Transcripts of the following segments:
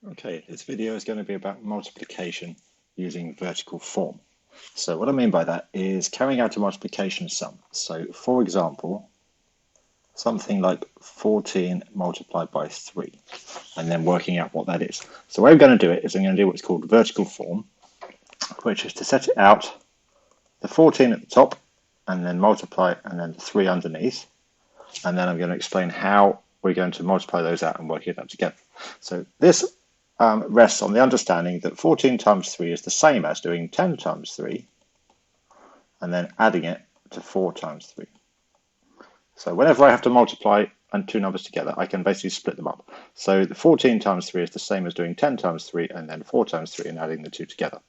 Okay, this video is going to be about multiplication using vertical form. So what I mean by that is carrying out a multiplication sum. So for example, something like 14 multiplied by 3, and then working out what that is. So the way I'm going to do it is I'm going to do what's called vertical form, which is to set it out the 14 at the top, and then multiply, and then the 3 underneath. And then I'm going to explain how we're going to multiply those out and work it out together. So this rests on the understanding that 14 times 3 is the same as doing 10 times 3 and then adding it to 4 times 3. So whenever I have to multiply two numbers together, I can basically split them up. So the 14 times 3 is the same as doing 10 times 3 and then 4 times 3 and adding the two together.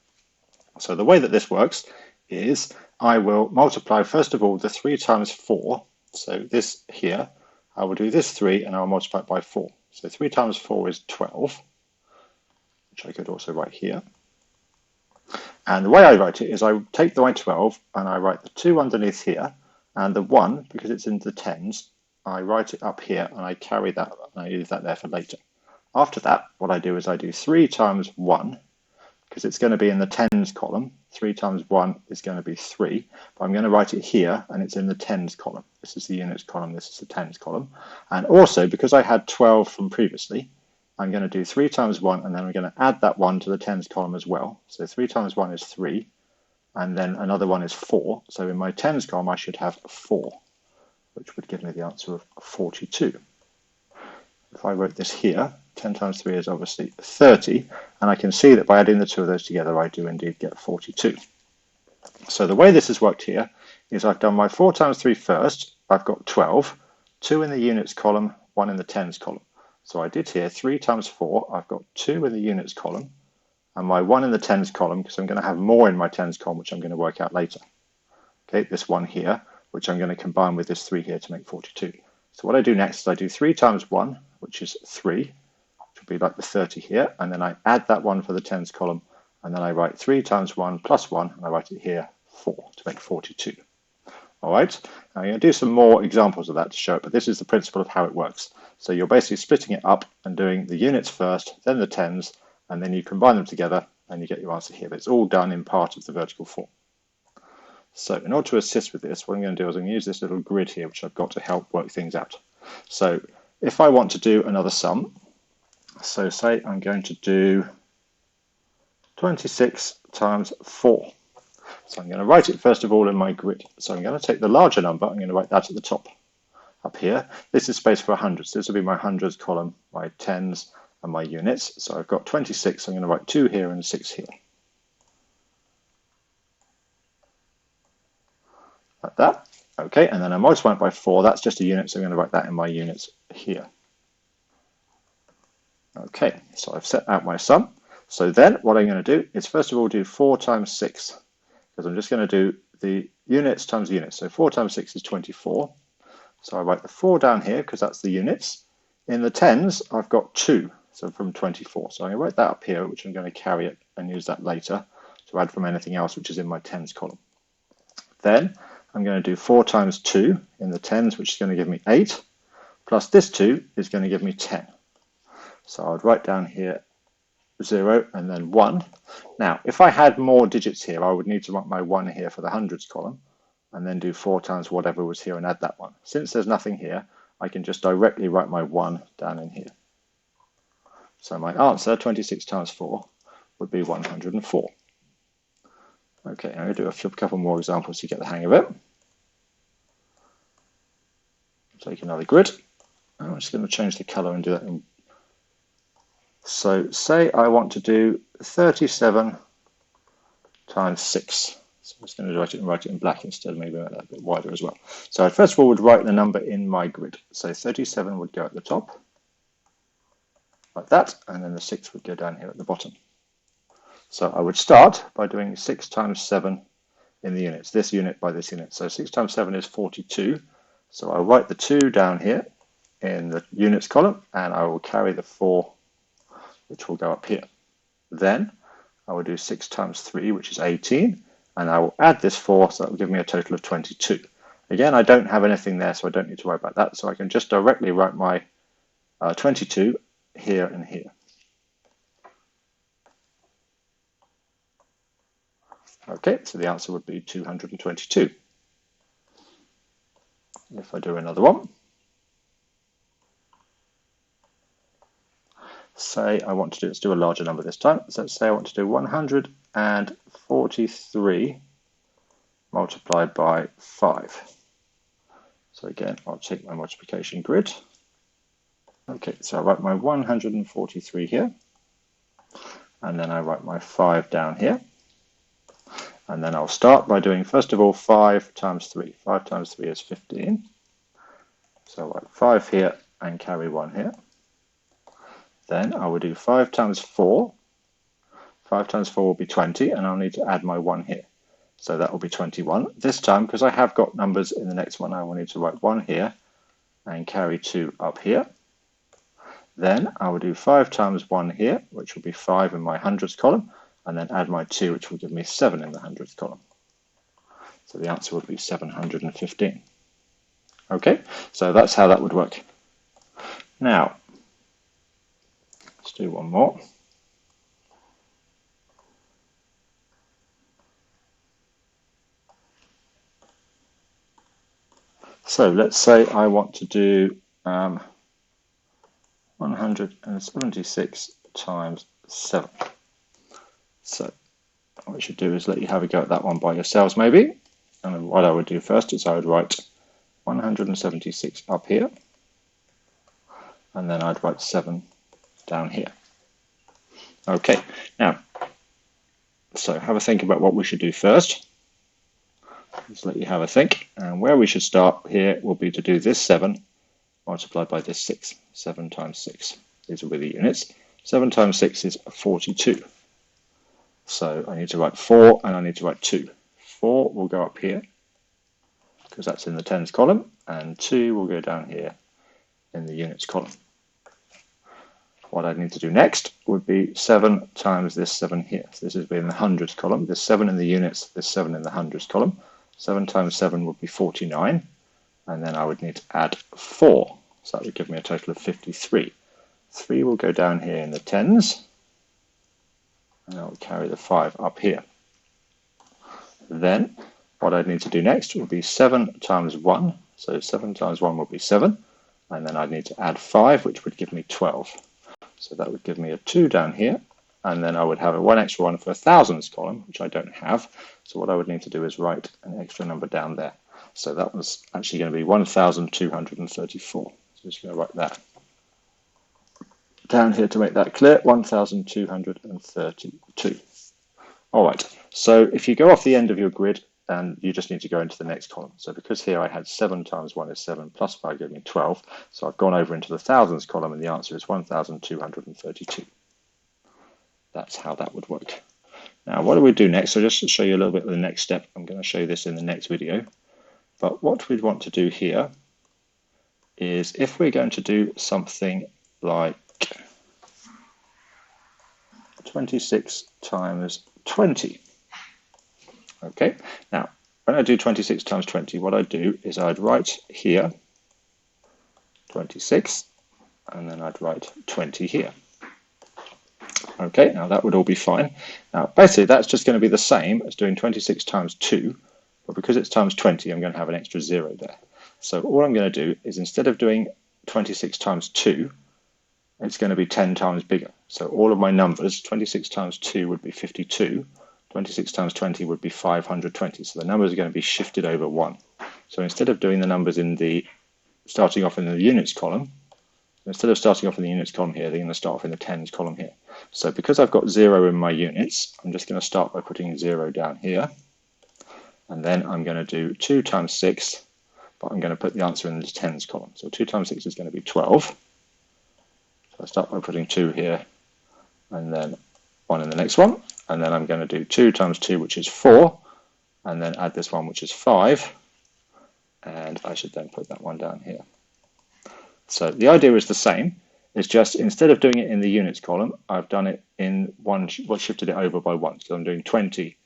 So the way that this works is I will multiply first of all the 3 times 4. So this here, I will do this 3 and I will multiply it by 4. So 3 times 4 is 12. Which I could also write here. And the way I write it is I take my 12 and I write the 2 underneath here, and the 1, because it's in the tens, I write it up here and I carry that and I use that there for later. After that, what I do is I do 3 times 1, because it's going to be in the tens column. 3 times 1 is going to be 3, but I'm going to write it here and it's in the tens column. This is the units column, this is the tens column. And also, because I had 12 from previously, I'm going to do 3 times 1 and then I'm going to add that 1 to the tens column as well. So 3 times 1 is 3 and then another 1 is 4. So in my tens column I should have 4, which would give me the answer of 42. If I wrote this here, 10 times 3 is obviously 30, and I can see that by adding the two of those together I do indeed get 42. So the way this has worked here is I've done my 4 times 3 first. I've got 12, 2 in the units column, 1 in the tens column. So I did here 3 times 4, I've got 2 in the units column, and my 1 in the tens column, because I'm going to have more in my tens column, which I'm going to work out later. Okay, this 1 here, which I'm going to combine with this 3 here to make 42. So what I do next is I do 3 times 1, which is 3, which would be like the 30 here, and then I add that 1 for the tens column, and then I write 3 times 1 plus 1, and I write it here, 4, to make 42. All right, now I'm going to do some more examples of that to show it, but this is the principle of how it works. So you're basically splitting it up and doing the units first, then the tens, and then you combine them together and you get your answer here. But it's all done in part of the vertical form. So in order to assist with this, what I'm going to do is I'm going to use this little grid here, which I've got to help work things out. So if I want to do another sum, so say I'm going to do 26 times 4. So I'm going to write it first of all in my grid. So I'm going to take the larger number, I'm going to write that at the top. Up here, this is space for hundreds. This will be my hundreds column, my tens, and my units. So I've got 26, so I'm going to write 2 here and 6 here. Like that. Okay, and then I multiply it by 4. That's just a unit, so I'm going to write that in my units here. Okay, so I've set out my sum. So then what I'm going to do is first of all do 4 times 6, because I'm just going to do the units times units. So 4 times 6 is 24. So I write the 4 down here because that's the units. In the tens, I've got 2, so from 24. So I'm going to write that up here, which I'm going to carry it and use that later to add from anything else which is in my tens column. Then I'm going to do 4 times 2 in the tens, which is going to give me 8, plus this 2 is going to give me 10. So I would write down here 0 and then 1. Now, if I had more digits here, I would need to write my 1 here for the hundreds column, and then do 4 times whatever was here and add that 1. Since there's nothing here, I can just directly write my 1 down in here. So my answer, 26 times 4, would be 104. Okay, I'm going to do a couple more examples to get the hang of it. Take another grid. I'm just going to change the color and do that. So say I want to do 37 times 6. So I'm just going to write it in black instead, maybe make that a bit wider as well. So I first of all would write the number in my grid. So 37 would go at the top, like that, and then the 6 would go down here at the bottom. So I would start by doing 6 times 7 in the units, this unit by this unit. So 6 times 7 is 42. So I'll write the 2 down here in the units column, and I will carry the 4, which will go up here. Then I will do 6 times 3, which is 18. And I will add this 4, so that will give me a total of 22. Again, I don't have anything there, so I don't need to worry about that. So I can just directly write my 22 here and here. Okay, so the answer would be 222. If I do another one, say I want to do, let's do a larger number this time. So let's say I want to do 143 multiplied by 5. So again, I'll take my multiplication grid. Okay, so I write my 143 here, and then I write my 5 down here. And then I'll start by doing, first of all, 5 times 3. 5 times 3 is 15. So I'll write 5 here and carry 1 here. Then I will do 5 times 4. 5 times 4 will be 20, and I'll need to add my 1 here. So that will be 21. This time, because I have got numbers in the next one, I will need to write 1 here and carry 2 up here. Then I will do 5 times 1 here, which will be 5 in my hundredths column, and then add my 2, which will give me 7 in the hundredths column. So the answer would be 715. Okay, so that's how that would work. Now, let's do one more. So let's say I want to do 176 times 7. So what I should do is let you have a go at that one by yourselves maybe. And what I would do first is I would write 176 up here, and then I'd write 7 down here. Okay, now, so have a think about what we should do first. Just let you have a think, and where we should start here will be to do this 7 multiplied by this 6. 7 times 6. These will be the units. 7 times 6 is 42. So I need to write 4 and I need to write 2. 4 will go up here because that's in the tens column, and 2 will go down here in the units column. What I need to do next would be 7 times this 7 here. So this is in the hundreds column. There's 7 in the units, there's 7 in the hundreds column. 7 times 7 would be 49, and then I would need to add 4. So that would give me a total of 53. 3 will go down here in the tens, and I will carry the 5 up here. Then what I'd need to do next would be 7 times 1. So 7 times 1 would be 7, and then I'd need to add 5, which would give me 12. So that would give me a 2 down here, and then I would have a 1 extra 1 for a thousands column, which I don't have. So what I would need to do is write an extra number down there. So that was actually going to be 1,234. So just going to write that down here to make that clear, 1,232. All right, so if you go off the end of your grid, and you just need to go into the next column. So because here I had 7 times 1 is 7, plus 5 gave me 12. So I've gone over into the thousands column, and the answer is 1,232. That's how that would work. Now, what do we do next? So just to show you a little bit of the next step, I'm going to show you this in the next video. But what we'd want to do here is if we're going to do something like 26 times 20. Okay, now when I do 26 times 20, what I'd do is I'd write here 26, and then I'd write 20 here. Okay, now that would all be fine. Now basically that's just going to be the same as doing 26 times 2, but because it's times 20, I'm going to have an extra 0 there. So all I'm going to do is instead of doing 26 times 2, it's going to be 10 times bigger. So all of my numbers, 26 times 2 would be 52. 26 times 20 would be 520. So the numbers are going to be shifted over 1. So instead of doing the numbers in the, starting off in the units column, instead of starting off in the units column here, they're going to start off in the tens column here. So because I've got 0 in my units, I'm just going to start by putting 0 down here. And then I'm going to do 2 times 6, but I'm going to put the answer in the tens column. So 2 times 6 is going to be 12. So I start by putting 2 here, and then 1 in the next one. And then I'm going to do 2 times 2, which is 4, and then add this one, which is 5. And I should then put that one down here. So the idea is the same. It's just instead of doing it in the units column, I've done it in one, well, shifted it over by 1. So I'm doing 20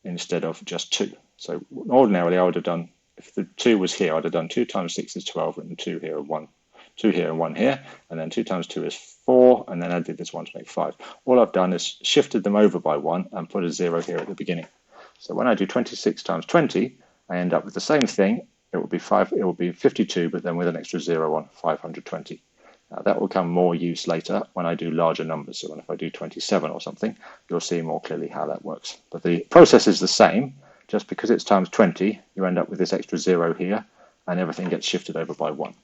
instead of just 2. So ordinarily I would have done, if the 2 was here, I'd have done 2 times 6 is 12, and 2 here and 1. 2 here and 1 here, and then 2 times 2 is 4, and then I did this one to make 5. All I've done is shifted them over by 1 and put a 0 here at the beginning. So when I do 26 times 20, I end up with the same thing. It will be 52, but then with an extra 0 on, 520. Now that will come more use later when I do larger numbers. So if I do 27 or something, you'll see more clearly how that works. But the process is the same. Just because it's times 20, you end up with this extra 0 here, and everything gets shifted over by 1.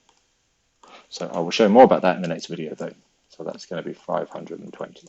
So I will show more about that in the next video though. So that's going to be 520.